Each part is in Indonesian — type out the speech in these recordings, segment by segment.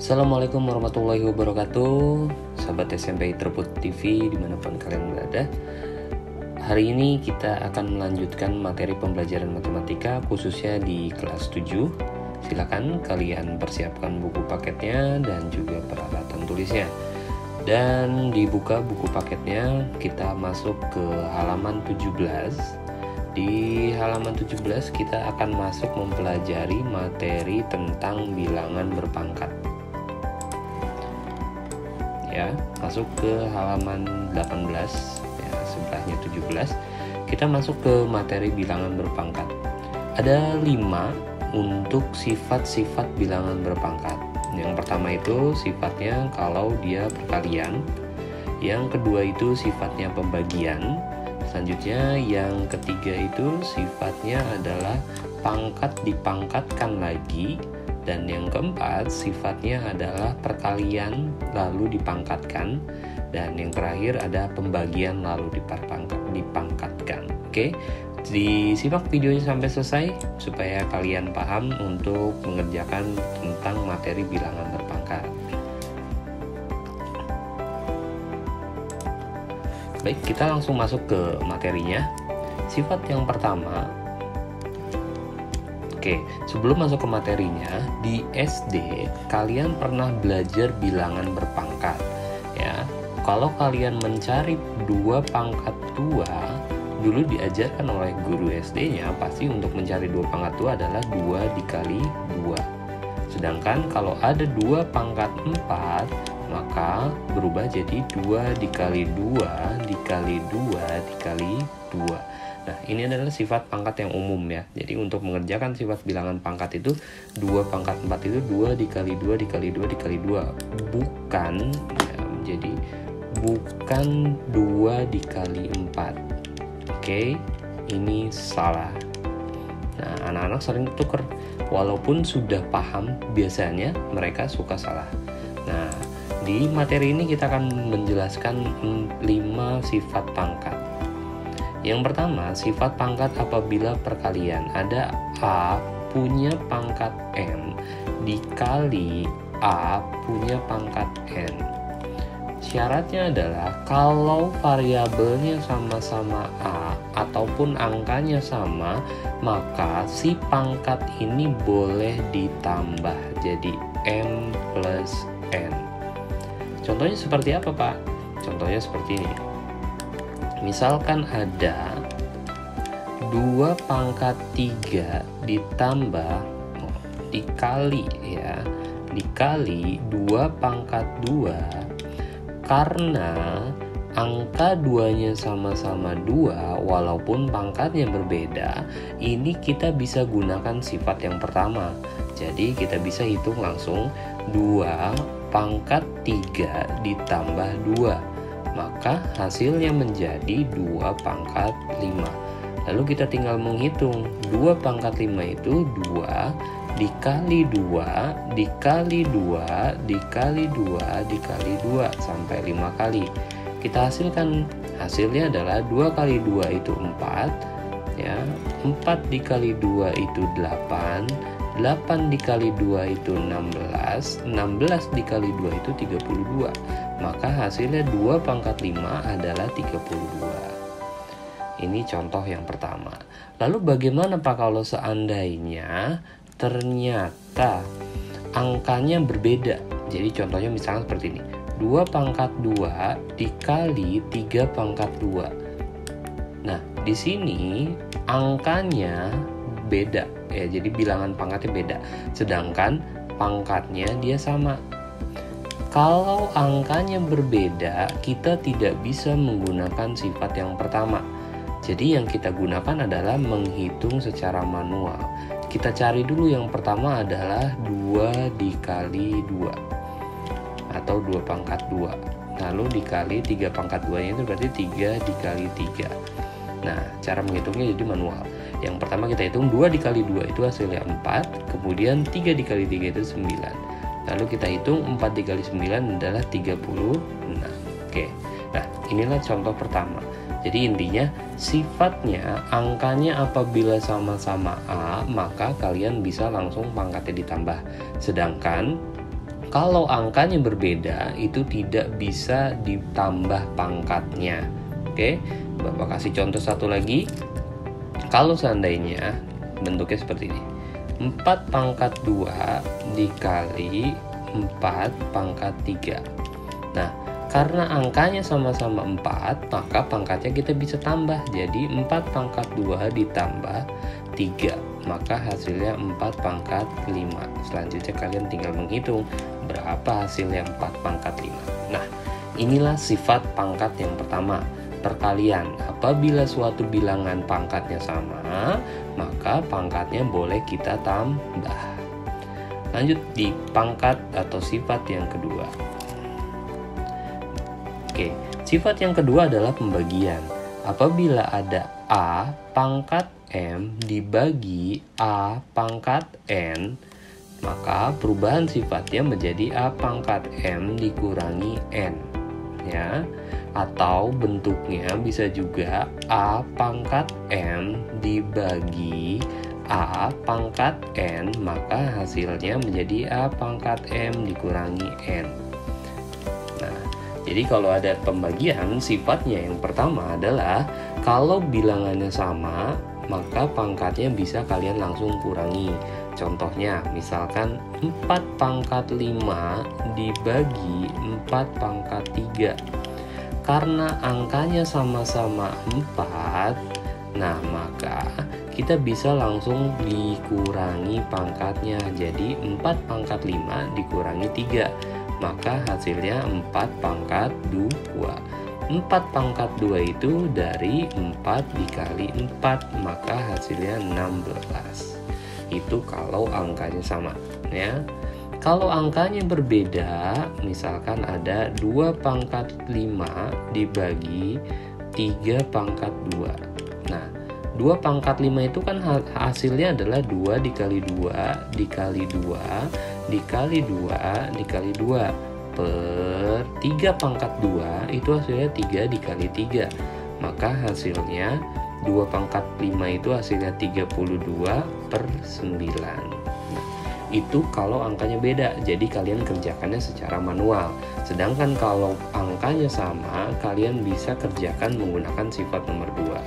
Assalamualaikum warahmatullahi wabarakatuh, sahabat SMP Terput TV dimanapun kalian berada. Hari ini kita akan melanjutkan materi pembelajaran matematika khususnya di kelas 7. Silakan kalian persiapkan buku paketnya dan juga peralatan tulisnya. Dan dibuka buku paketnya, kita masuk ke halaman 17. Di halaman 17 kita akan masuk mempelajari materi tentang bilangan berpangkat. Ya, masuk ke halaman 18 ya, sebelahnya 17. Kita masuk ke materi bilangan berpangkat. Ada 5 untuk sifat-sifat bilangan berpangkat. Yang pertama itu sifatnya kalau dia perkalian. Yang kedua itu sifatnya pembagian. Selanjutnya yang ketiga itu sifatnya adalah pangkat dipangkatkan lagi. Dan yang keempat sifatnya adalah perkalian lalu dipangkatkan. Dan yang terakhir ada pembagian lalu dipangkatkan. Oke, disimak videonya sampai selesai supaya kalian paham untuk mengerjakan tentang materi bilangan berpangkat. Baik, kita langsung masuk ke materinya. Sifat yang pertama. Oke, sebelum masuk ke materinya, di SD kalian pernah belajar bilangan berpangkat ya. Kalau kalian mencari 2 pangkat 2, dulu diajarkan oleh guru SD-nya pasti untuk mencari 2 pangkat 2 adalah 2 dikali 2. Sedangkan kalau ada 2 pangkat 4, maka berubah jadi 2 dikali 2 dikali 2 dikali 2. Nah, ini adalah sifat pangkat yang umum ya. Jadi untuk mengerjakan sifat bilangan pangkat itu 2 pangkat 4 itu 2 dikali 2 dikali 2 dikali 2. Bukan ya, jadi bukan 2 dikali 4. Oke, ini salah. Nah, anak-anak sering tuker. Walaupun sudah paham, biasanya mereka suka salah. Nah, di materi ini kita akan menjelaskan 5 sifat pangkat. Yang pertama, sifat pangkat apabila perkalian. Ada A punya pangkat M dikali A punya pangkat N. Syaratnya adalah kalau variabelnya sama-sama A ataupun angkanya sama, maka si pangkat ini boleh ditambah jadi M plus N. Contohnya seperti apa, Pak? Contohnya seperti ini. Misalkan ada 2 pangkat 3 ditambah dikali ya, dikali 2 pangkat 2, karena angka 2-nya sama-sama 2 walaupun pangkatnya berbeda, ini kita bisa gunakan sifat yang pertama. Jadi kita bisa hitung langsung 2 pangkat 3 ditambah 2, maka hasilnya menjadi 2 pangkat 5. Lalu kita tinggal menghitung 2 pangkat 5 itu 2 dikali 2 dikali 2 dikali 2 dikali 2 sampai 5 kali. Kita hasilkan hasilnya adalah 2 kali 2 itu 4 ya. 4 dikali 2 itu 8, 8 dikali 2 itu 16, 16 dikali 2 itu 32. Maka hasilnya 2 pangkat 5 adalah 32. Ini contoh yang pertama. Lalu bagaimana Pak kalau seandainya ternyata angkanya berbeda? Jadi contohnya misalnya seperti ini. 2 pangkat 2 dikali 3 pangkat 2. Nah, di sini angkanya beda ya. Jadi bilangan pangkatnya beda. Sedangkan pangkatnya dia sama. Kalau angkanya berbeda, kita tidak bisa menggunakan sifat yang pertama. Jadi yang kita gunakan adalah menghitung secara manual. Kita cari dulu yang pertama adalah 2 dikali 2 atau 2 pangkat 2. Lalu dikali 3 pangkat 2-nya itu berarti 3 dikali 3. Nah, cara menghitungnya jadi manual. Yang pertama kita hitung 2 dikali 2 itu hasilnya 4, kemudian 3 dikali 3 itu 9. Lalu kita hitung 4 dikali 9 adalah 36. Oke. Nah, inilah contoh pertama. Jadi intinya sifatnya angkanya apabila sama-sama A, maka kalian bisa langsung pangkatnya ditambah. Sedangkan Kalau angkanya berbeda, itu tidak bisa ditambah pangkatnya. Oke, Bapak kasih contoh satu lagi. Kalau seandainya bentuknya seperti ini, 4 pangkat 2 dikali 4 pangkat 3. Nah, karena angkanya sama-sama 4, maka pangkatnya kita bisa tambah. Jadi 4 pangkat 2 ditambah 3, maka hasilnya 4 pangkat 5. Selanjutnya kalian tinggal menghitung berapa hasilnya 4 pangkat 5. Nah, inilah sifat pangkat yang pertama, perkalian. Apabila suatu bilangan pangkatnya sama, maka pangkatnya boleh kita tambah. Lanjut di pangkat atau sifat yang kedua. Oke, sifat yang kedua adalah pembagian. Apabila ada A pangkat M dibagi A pangkat N, maka perubahan sifatnya menjadi A pangkat M dikurangi N, ya. Atau bentuknya bisa juga A pangkat M dibagi A pangkat N, maka hasilnya menjadi A pangkat M dikurangi N. Nah, jadi kalau ada pembagian, sifatnya yang pertama adalah kalau bilangannya sama, maka pangkatnya bisa kalian langsung kurangi. Contohnya, misalkan 4 pangkat 5 dibagi 4 pangkat 3. Karena angkanya sama-sama 4, nah maka kita bisa langsung dikurangi pangkatnya. Jadi 4 pangkat 5 dikurangi 3, maka hasilnya 4 pangkat 2. 4 pangkat 2 itu dari 4 dikali 4, maka hasilnya 16. Itu kalau angkanya sama, ya. Kalau angkanya berbeda, misalkan ada 2 pangkat 5 dibagi 3 pangkat 2. Nah, 2 pangkat 5 itu kan hasilnya adalah 2 dikali 2 dikali 2 dikali 2 dikali 2 per 3 pangkat 2 itu hasilnya 3 dikali 3. Maka hasilnya 2 pangkat 5 itu hasilnya 32 per 9. Itu kalau angkanya beda, jadi kalian kerjakannya secara manual. Sedangkan kalau angkanya sama, kalian bisa kerjakan menggunakan sifat nomor 2.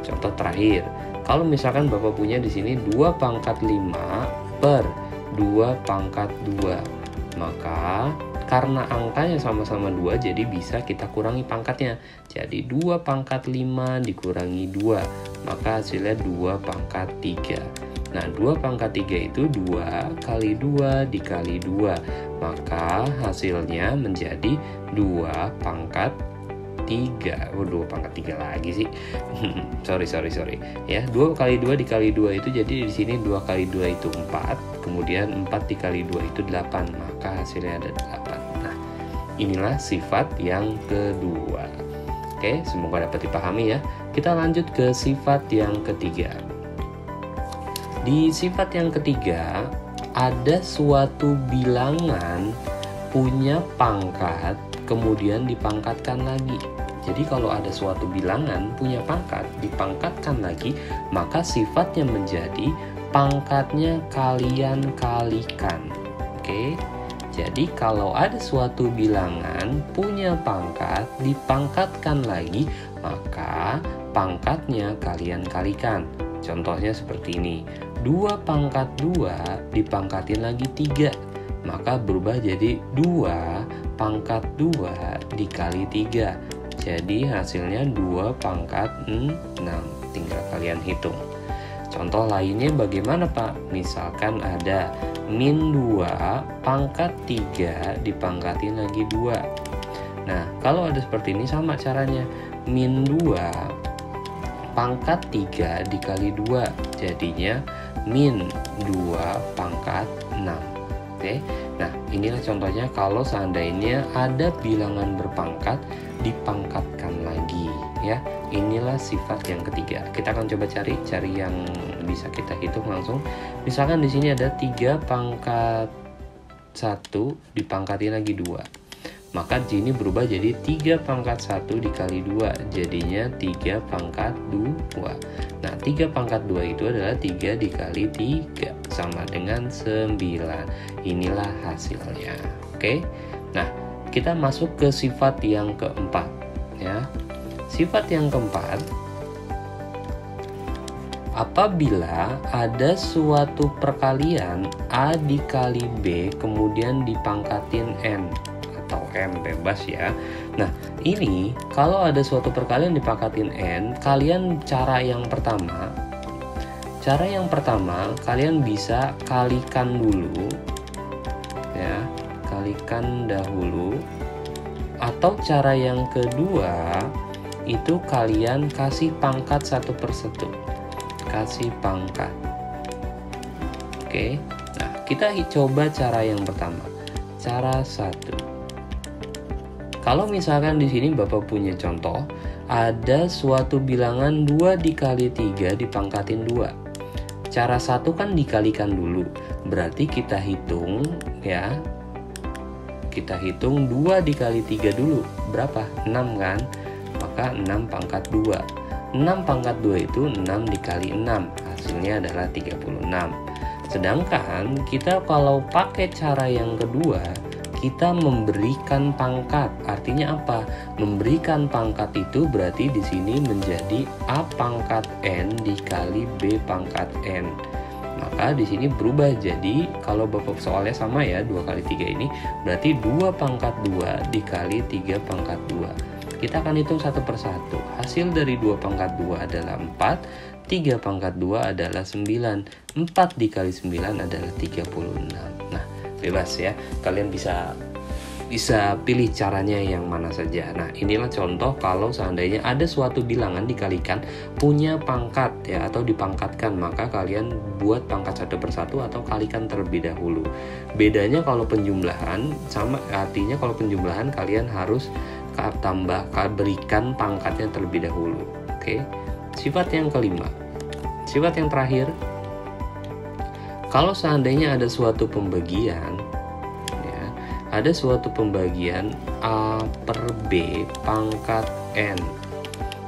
Contoh terakhir, kalau misalkan Bapak punya di sini 2 pangkat 5 per 2 pangkat 2, maka karena angkanya sama-sama 2, jadi bisa kita kurangi pangkatnya. Jadi 2 pangkat 5 dikurangi 2, maka hasilnya 2 pangkat 3. Nah, 2 pangkat 3 itu 2 kali 2 dikali 2, maka hasilnya menjadi 2 pangkat 3. Oh, 2 pangkat 3 lagi sih. sorry. Ya, 2 kali 2 dikali 2 itu jadi di sini 2 kali 2 itu 4, kemudian 4 dikali 2 itu 8, maka hasilnya ada 8. Nah, inilah sifat yang kedua. Oke, semoga dapat dipahami ya. Kita lanjut ke sifat yang ketiga. Di sifat yang ketiga, ada suatu bilangan punya pangkat, kemudian dipangkatkan lagi. Jadi kalau ada suatu bilangan punya pangkat, dipangkatkan lagi, maka sifatnya menjadi pangkatnya kalian kalikan. Oke? Jadi kalau ada suatu bilangan punya pangkat, dipangkatkan lagi, maka pangkatnya kalian kalikan. Contohnya seperti ini. 2 pangkat 2 dipangkatin lagi 3, maka berubah jadi 2 pangkat 2 dikali 3. Jadi hasilnya 2 pangkat 6. Tinggal kalian hitung. Contoh lainnya bagaimana Pak? Misalkan ada min 2 pangkat 3 dipangkatin lagi 2. Nah, kalau ada seperti ini sama caranya. Min 2 pangkat 3 dikali 2, jadinya min 2 pangkat 6. Oke. Nah, inilah contohnya kalau seandainya ada bilangan berpangkat dipangkatkan lagi, ya. Inilah sifat yang ketiga. Kita akan coba cari yang bisa kita hitung langsung. Misalkan di sini ada 3 pangkat 1 dipangkatin lagi 2. Maka di sini berubah jadi 3 pangkat 1 dikali 2, jadinya 3 pangkat 2. Nah, 3 pangkat 2 itu adalah 3 dikali 3, sama dengan 9. Inilah hasilnya. Oke. Nah, kita masuk ke sifat yang keempat ya. Sifat yang keempat, apabila ada suatu perkalian A dikali B kemudian dipangkatin N atau M, bebas ya. Nah, ini kalau ada suatu perkalian dipangkatin N, cara yang pertama kalian bisa kalikan dulu ya, kalikan dahulu. Atau cara yang kedua itu kalian kasih pangkat satu per satu, kasih pangkat. Oke, nah kita coba cara yang pertama, cara 1. Kalau misalkan di sini Bapak punya contoh, ada suatu bilangan 2 dikali 3 dipangkatin 2. Cara 1 kan dikalikan dulu, berarti kita hitung ya. Kita hitung 2 dikali 3 dulu, berapa? 6 kan? Maka 6 pangkat 2. 6 pangkat 2 itu 6 dikali 6, hasilnya adalah 36. Sedangkan kita kalau pakai cara yang kedua, kita memberikan pangkat. Artinya apa? Memberikan pangkat itu berarti di sini menjadi A pangkat N dikali B pangkat N. Maka di sini berubah jadi, kalau Bapak soalnya sama ya, 2 kali 3 ini berarti 2 pangkat 2 dikali 3 pangkat 2. Kita akan hitung satu per satu. Hasil dari 2 pangkat 2 adalah 4, 3 pangkat 2 adalah 9, 4 dikali 9 adalah 36. Nah, bebas ya, kalian bisa pilih caranya yang mana saja. Nah, inilah contoh kalau seandainya ada suatu bilangan dikalikan punya pangkat ya, atau dipangkatkan, maka kalian buat pangkat satu per satu atau kalikan terlebih dahulu. Bedanya kalau penjumlahan sama, artinya kalau penjumlahan kalian harus berikan pangkatnya terlebih dahulu. Oke. Sifat yang kelima, sifat yang terakhir, kalau seandainya ada suatu pembagian, ada suatu pembagian A per B pangkat N,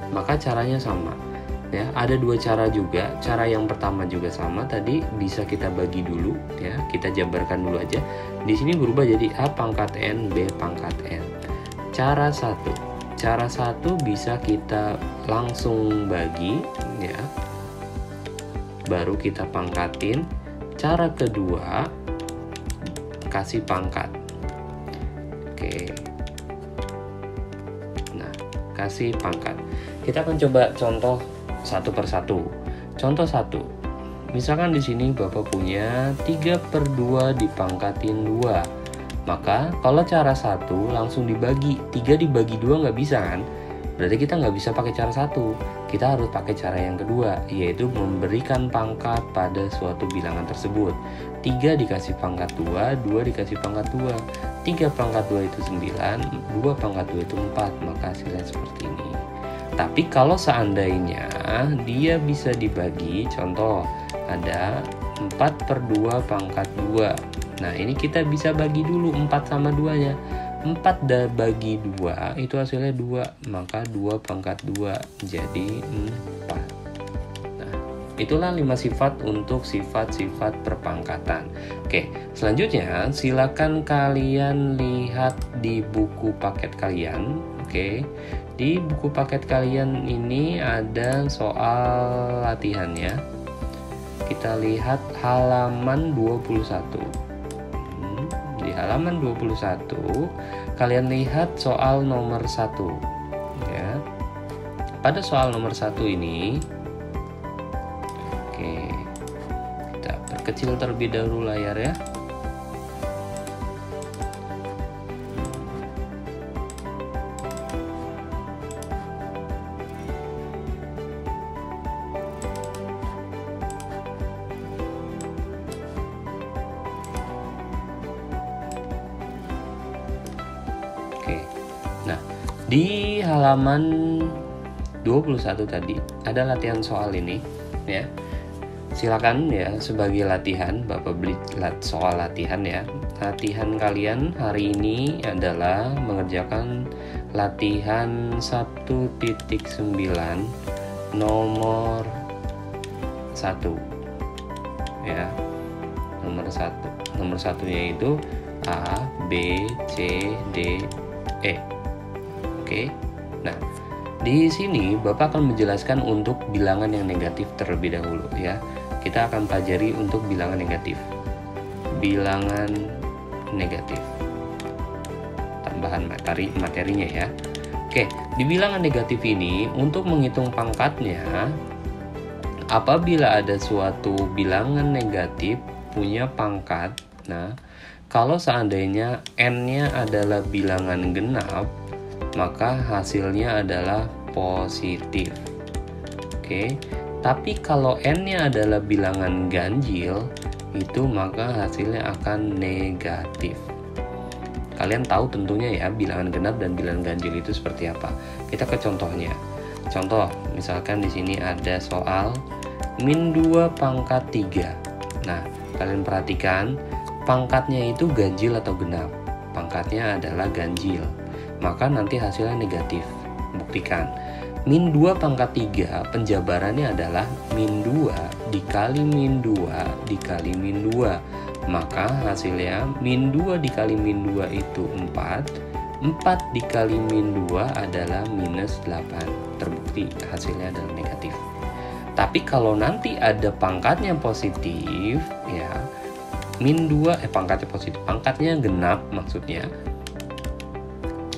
maka caranya sama ya. Ada 2 cara juga. Cara yang pertama juga sama, tadi bisa kita bagi dulu ya, kita jabarkan dulu aja. Di sini berubah jadi A pangkat N B pangkat N. Cara 1 bisa kita langsung bagi ya, baru kita pangkatin. Cara kedua kasih pangkat. Oke. Nah, kasih pangkat. Kita akan coba contoh satu per satu. Contoh 1. Misalkan di sini Bapak punya 3 per 2 dipangkatin 2. Maka kalau cara 1 langsung dibagi, 3 dibagi 2 nggak bisa kan? Berarti kita nggak bisa pakai cara 1. Kita harus pakai cara yang kedua, yaitu memberikan pangkat pada suatu bilangan tersebut. 3 dikasih pangkat 2, 2 dikasih pangkat 2. 3 pangkat 2 itu 9, 2 pangkat 2 itu 4, maka hasilnya seperti ini. Tapi kalau seandainya dia bisa dibagi, contoh ada 4 per 2 pangkat 2. Nah, ini kita bisa bagi dulu 4 sama 2-nya. 4 bagi 2 itu hasilnya 2, maka 2 pangkat 2 jadi 4. Nah, itulah 5 sifat untuk sifat-sifat perpangkatan. Oke, selanjutnya silakan kalian lihat di buku paket kalian. Oke, di buku paket kalian ini ada soal latihannya. Kita lihat halaman 21. Di halaman 21 kalian lihat soal nomor 1 ya. Pada soal nomor 1 ini, oke, kita perkecil terlebih dahulu layar ya. Nah, di halaman 21 tadi ada latihan soal ini ya. Silakan ya, sebagai latihan Bapak beli soal latihan ya. Latihan kalian hari ini adalah mengerjakan latihan 1.9 nomor 1 ya. Nomor 1. Nomor 1-nya itu A, B, C, D, E. Oke. Nah, di sini Bapak akan menjelaskan untuk bilangan yang negatif terlebih dahulu ya. Kita akan pelajari untuk bilangan negatif. Bilangan negatif. Tambahan materinya ya. Oke, di bilangan negatif ini untuk menghitung pangkatnya, apabila ada suatu bilangan negatif punya pangkat, nah kalau seandainya n-nya adalah bilangan genap, maka hasilnya adalah positif. Oke, tapi kalau n-nya adalah bilangan ganjil, itu maka hasilnya akan negatif. Kalian tahu tentunya ya bilangan genap dan bilangan ganjil itu seperti apa. Kita ke contohnya. Contoh, misalkan di sini ada soal min 2 pangkat 3. Nah, kalian perhatikan pangkatnya itu ganjil atau genap. Pangkatnya adalah ganjil. Maka nanti hasilnya negatif. Buktikan. Min 2 pangkat 3 penjabarannya adalah min 2 dikali min 2 dikali min 2. Maka hasilnya min 2 dikali min 2 itu 4. 4 dikali min 2 adalah minus 8. Terbukti hasilnya adalah negatif. Tapi kalau nanti ada pangkatnya positif ya, min 2 pangkatnya positif, pangkatnya genap maksudnya.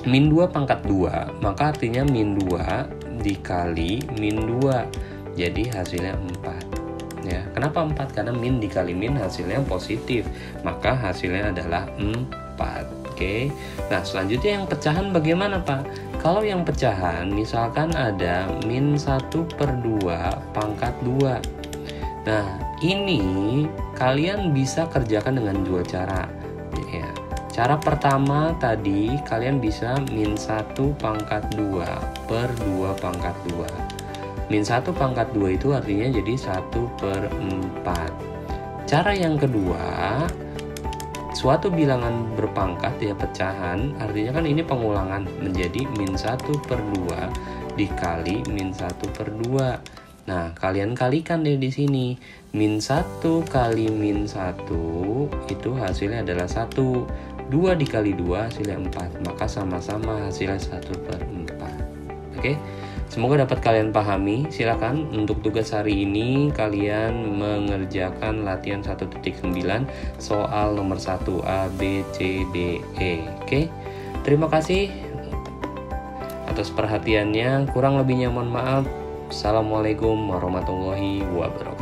Min 2 pangkat 2, maka artinya min 2 dikali min 2. Jadi hasilnya 4. Ya, kenapa 4? Karena min dikali min hasilnya positif, maka hasilnya adalah 4. Oke. Nah, selanjutnya yang pecahan bagaimana, Pak? Kalau yang pecahan misalkan ada min 1/2 pangkat 2. Nah, ini kalian bisa kerjakan dengan dua cara ya. Cara pertama tadi kalian bisa min 1 pangkat 2 per 2 pangkat 2. Min 1 pangkat 2 itu artinya jadi 1/4. Cara yang kedua, suatu bilangan berpangkat ya pecahan, artinya kan ini pengulangan menjadi min 1/2 dikali min 1/2. Nah, kalian kalikan deh di sini. Min 1 kali min 1 itu hasilnya adalah 1. 2 dikali 2 hasilnya 4. Maka sama-sama hasilnya 1/4. Oke? Semoga dapat kalian pahami. Silakan untuk tugas hari ini kalian mengerjakan latihan 1.9 soal nomor 1 A, B, C, D, E. Oke? Terima kasih atas perhatiannya. Kurang lebihnya mohon maaf. Assalamualaikum warahmatullahi wabarakatuh.